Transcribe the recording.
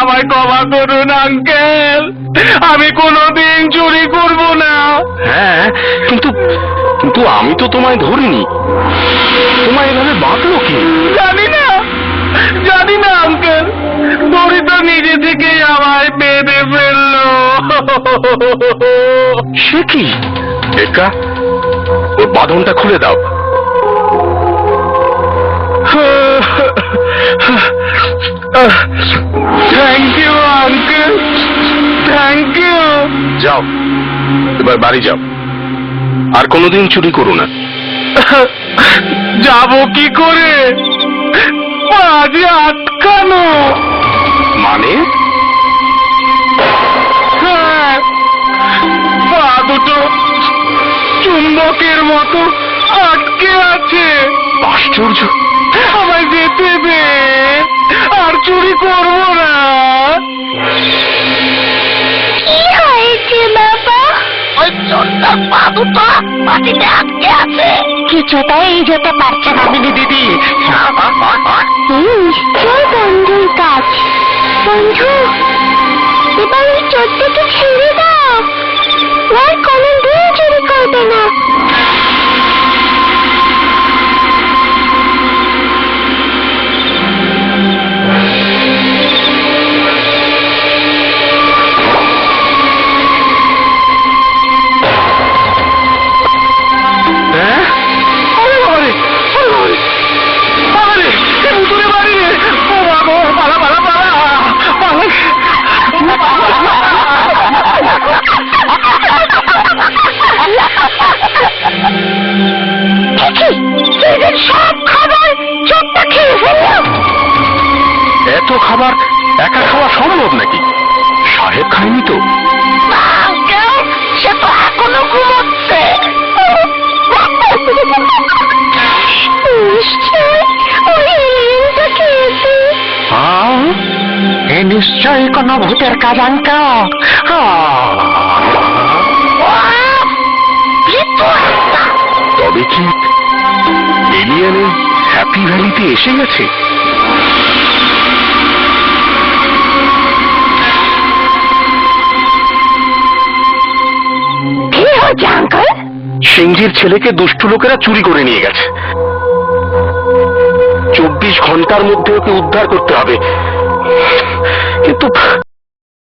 আমায় ক্ষমা করুন আঙ্কেল, আমি কোনোদিন চুরি করব না। হ্যাঁ, কিন্তু কিন্তু আমি তো তোমায় ধরিনি। তোমায় এভাবে বাঁধলো কি? জানি না আঙ্কেল, দড়ি তো নিজে থেকেই আমায় বেঁধে ফেললো। সে কি? একা ওর বাঁধনটা খুলে দাও। Thank you uncle, thank you. যাও, এবার বাড়ি যাও, আর কোনোদিন চুরি করো না। যাব কি করে? আজই আটকানো। মানে? হ্যাঁ, পা দুটো চুম্বকের মতো আটকে আছে। আশ্চর্য! আমায় যেতে দে, আর চুরি করবো না। কি হয়েছে বাবা? ওই চোরটার পা দুটো মাটিতে আটকে আছে, কিছুতেই যেতে পারছে না। দিদি, নিশ্চয় বন্ধুর কাজ। বন্ধু, এবার ওই চোরটাকে ছেড়ে দাও, আর কোনোদিন চুরি করবে না। সব খাবার চোরটা খেয়ে ফেললো। এত খাবার একা খাওয়া সম্ভব নাকি? সাহেব খায়নি তো? সে তো এখনো ঘুমোচ্ছে। নিশ্চয়ই কোনো ভূতের কাজ আঙ্কেল। তবে কি এলিয়েন হ্যাপি ভ্যালিতে এসে গেছে? কি হচ্ছে আঙ্কেল? সিংজির ছেলেকে দুষ্টু লোকেরা চুরি করে নিয়ে গেছে। 24 ঘন্টার মধ্যে ওকে উদ্ধার করতে হবে, কিন্তু